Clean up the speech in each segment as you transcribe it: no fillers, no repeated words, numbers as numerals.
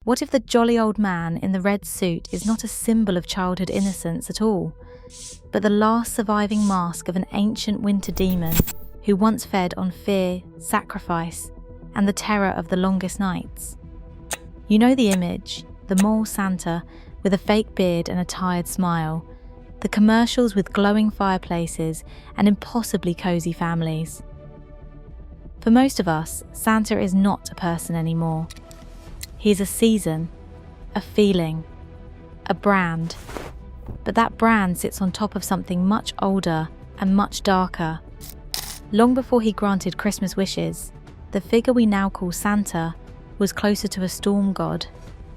What if the jolly old man in the red suit is not a symbol of childhood innocence at all, but the last surviving mask of an ancient winter demon who once fed on fear, sacrifice, and the terror of the longest nights? You know the image, the mole Santa with a fake beard and a tired smile, the commercials with glowing fireplaces and impossibly cozy families. For most of us, Santa is not a person anymore. He is a season, a feeling, a brand. But that brand sits on top of something much older and much darker. Long before he granted Christmas wishes, the figure we now call Santa was closer to a storm god,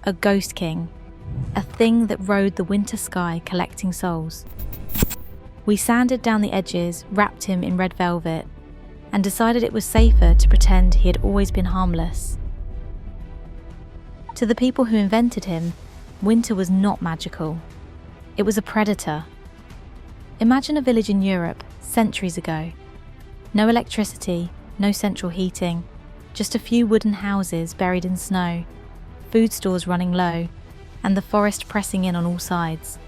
a ghost king, a thing that rode the winter sky collecting souls. We sanded down the edges, wrapped him in red velvet, and decided it was safer to pretend he had always been harmless. To the people who invented him, winter was not magical. It was a predator. Imagine a village in Europe, centuries ago. No electricity, no central heating, just a few wooden houses buried in snow, food stores running low, and the forest pressing in on all sides.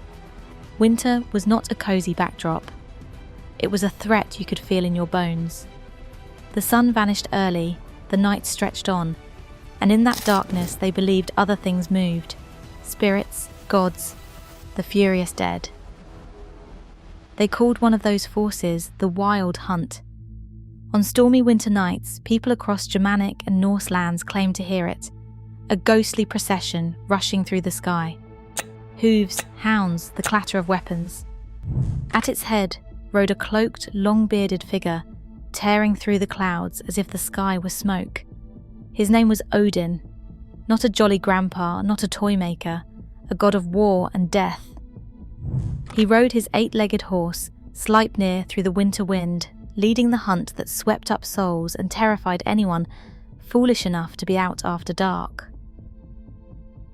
Winter was not a cozy backdrop. It was a threat you could feel in your bones. The sun vanished early, the night stretched on, and in that darkness they believed other things moved. Spirits, gods, the furious dead. They called one of those forces the Wild Hunt. On stormy winter nights, people across Germanic and Norse lands claimed to hear it, a ghostly procession rushing through the sky. Hooves, hounds, the clatter of weapons. At its head rode a cloaked, long-bearded figure, tearing through the clouds as if the sky was smoke. His name was Odin, not a jolly grandpa, not a toy maker, a god of war and death. He rode his 8-legged horse, Sleipnir, through the winter wind, leading the hunt that swept up souls and terrified anyone foolish enough to be out after dark.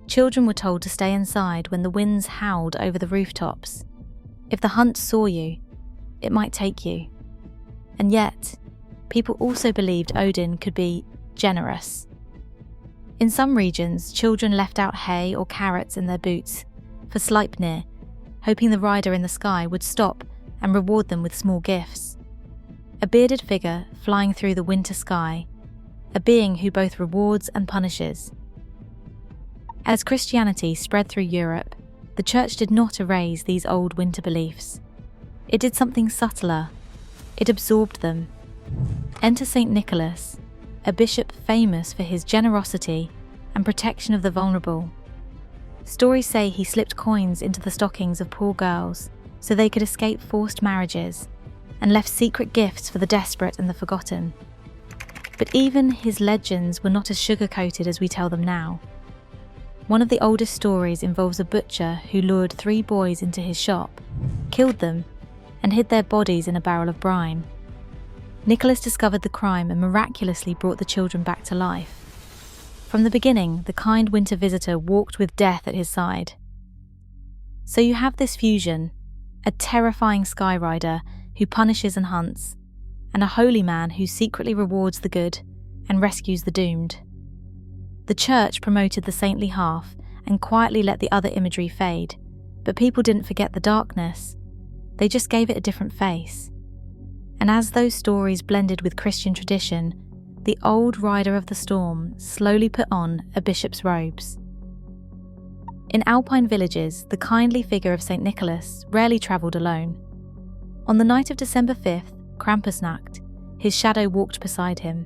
Children were told to stay inside when the winds howled over the rooftops. If the hunt saw you, it might take you. And yet, people also believed Odin could be generous. In some regions, children left out hay or carrots in their boots for Sleipnir, hoping the rider in the sky would stop and reward them with small gifts. A bearded figure flying through the winter sky, a being who both rewards and punishes. As Christianity spread through Europe, the church did not erase these old winter beliefs. It did something subtler. It absorbed them. Enter St. Nicholas, a bishop famous for his generosity and protection of the vulnerable. Stories say he slipped coins into the stockings of poor girls so they could escape forced marriages, and left secret gifts for the desperate and the forgotten. But even his legends were not as sugar-coated as we tell them now. One of the oldest stories involves a butcher who lured 3 boys into his shop, killed them, and hid their bodies in a barrel of brine. Nicholas discovered the crime and miraculously brought the children back to life. From the beginning, the kind winter visitor walked with death at his side. So you have this fusion, a terrifying sky rider who punishes and hunts, and a holy man who secretly rewards the good and rescues the doomed. The church promoted the saintly half and quietly let the other imagery fade, but people didn't forget the darkness. They just gave it a different face. And as those stories blended with Christian tradition, the old rider of the storm slowly put on a bishop's robes. In alpine villages, the kindly figure of St. Nicholas rarely travelled alone. On the night of December 5th, Krampusnacht, his shadow walked beside him.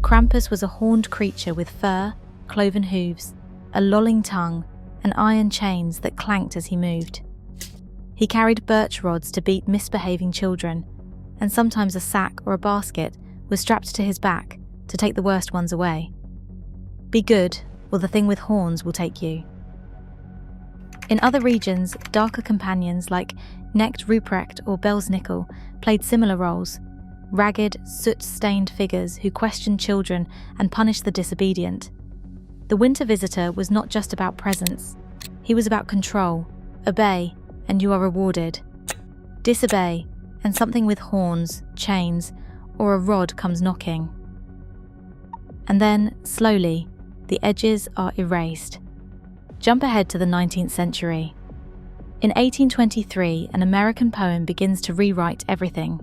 Krampus was a horned creature with fur, cloven hooves, a lolling tongue, and iron chains that clanked as he moved. He carried birch rods to beat misbehaving children, and sometimes a sack or a basket was strapped to his back to take the worst ones away. Be good, or the thing with horns will take you. In other regions, darker companions like Knecht Ruprecht or Belsnickel played similar roles, ragged, soot-stained figures who questioned children and punished the disobedient. The winter visitor was not just about presence. He was about control. Obey, and you are rewarded. Disobey, and something with horns, chains, or a rod comes knocking. And then, slowly, the edges are erased. Jump ahead to the 19th century. In 1823, an American poem begins to rewrite everything.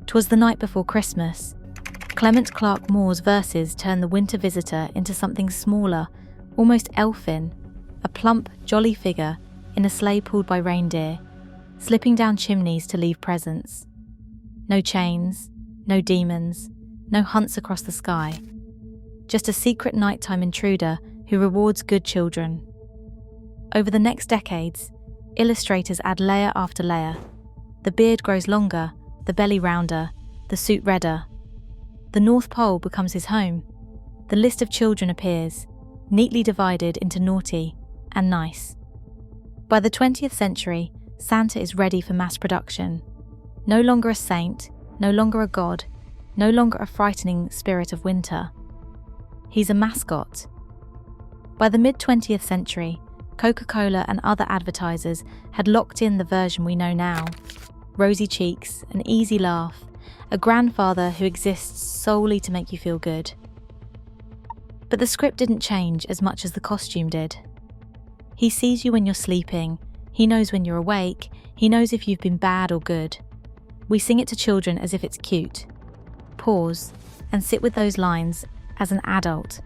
"'Twas the night before Christmas." Clement Clarke Moore's verses turn the winter visitor into something smaller, almost elfin, a plump, jolly figure in a sleigh pulled by reindeer, slipping down chimneys to leave presents. No chains, no demons, no hunts across the sky. Just a secret nighttime intruder who rewards good children. Over the next decades, illustrators add layer after layer. The beard grows longer, the belly rounder, the suit redder. The North Pole becomes his home. The list of children appears, neatly divided into naughty and nice. By the 20th century, Santa is ready for mass production. No longer a saint, no longer a god, no longer a frightening spirit of winter. He's a mascot. By the mid-20th century, Coca-Cola and other advertisers had locked in the version we know now. Rosy cheeks, an easy laugh, a grandfather who exists solely to make you feel good. But the script didn't change as much as the costume did. He sees you when you're sleeping, he knows when you're awake, he knows if you've been bad or good. We sing it to children as if it's cute. Pause and sit with those lines as an adult.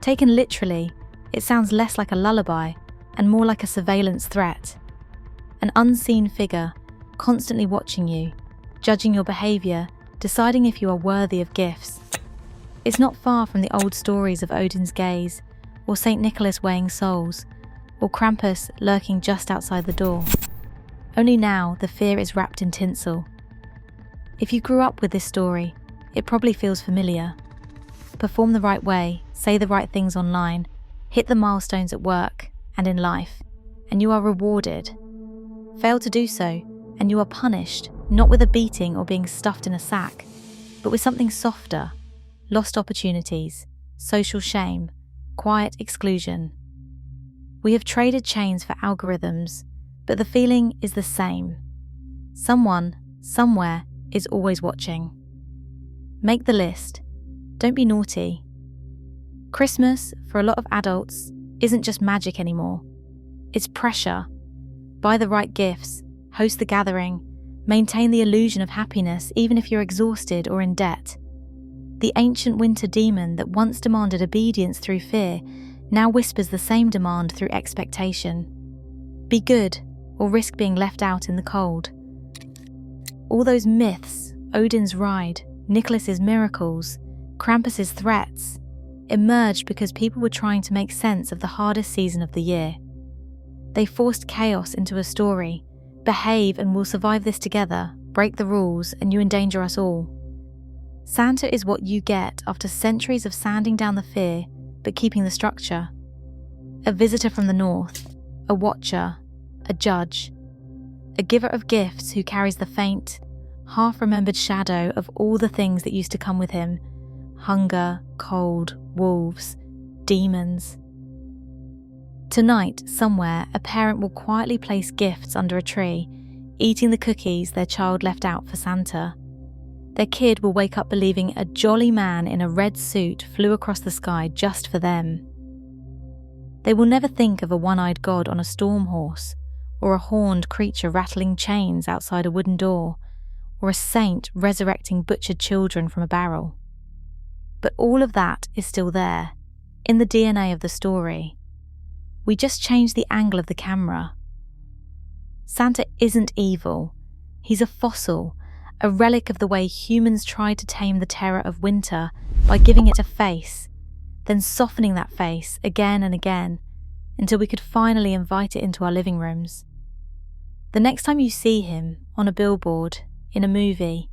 Taken literally, it sounds less like a lullaby and more like a surveillance threat. An unseen figure, constantly watching you, judging your behaviour, deciding if you are worthy of gifts. It's not far from the old stories of Odin's gaze, or St. Nicholas weighing souls, or Krampus lurking just outside the door. Only now the fear is wrapped in tinsel. If you grew up with this story, it probably feels familiar. Perform the right way, say the right things online, hit the milestones at work and in life, and you are rewarded. Fail to do so, and you are punished, not with a beating or being stuffed in a sack, but with something softer: lost opportunities, social shame, quiet exclusion. We have traded chains for algorithms, but the feeling is the same. Someone, somewhere, is always watching. Make the list. Don't be naughty. Christmas, for a lot of adults, isn't just magic anymore. It's pressure. Buy the right gifts, host the gathering, maintain the illusion of happiness even if you're exhausted or in debt. The ancient winter demon that once demanded obedience through fear now whispers the same demand through expectation. Be good, or risk being left out in the cold. All those myths, Odin's ride, Nicholas's miracles, Krampus's threats, emerged because people were trying to make sense of the hardest season of the year. They forced chaos into a story. Behave and we'll survive this together. Break the rules and you endanger us all. Santa is what you get after centuries of sanding down the fear but keeping the structure. A visitor from the north, a watcher, a judge, a giver of gifts who carries the faint, half-remembered shadow of all the things that used to come with him: hunger, cold, wolves, demons. Tonight, somewhere, a parent will quietly place gifts under a tree, eating the cookies their child left out for Santa. Their kid will wake up believing a jolly man in a red suit flew across the sky just for them. They will never think of a one-eyed god on a storm horse, or a horned creature rattling chains outside a wooden door, or a saint resurrecting butchered children from a barrel. But all of that is still there, in the DNA of the story. We just changed the angle of the camera. Santa isn't evil. He's a fossil, a relic of the way humans tried to tame the terror of winter by giving it a face, then softening that face again and again until we could finally invite it into our living rooms. The next time you see him, on a billboard, in a movie,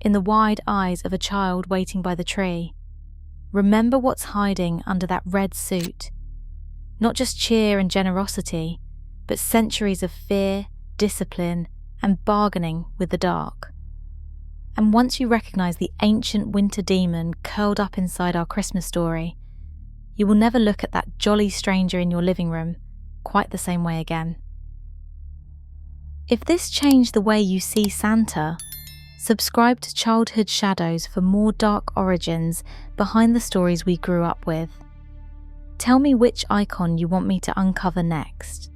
in the wide eyes of a child waiting by the tree, remember what's hiding under that red suit. Not just cheer and generosity, but centuries of fear, discipline, and bargaining with the dark. And once you recognize the ancient winter demon curled up inside our Christmas story, you will never look at that jolly stranger in your living room quite the same way again. If this changed the way you see Santa, subscribe to Childhood Shadows for more dark origins behind the stories we grew up with. Tell me which icon you want me to uncover next.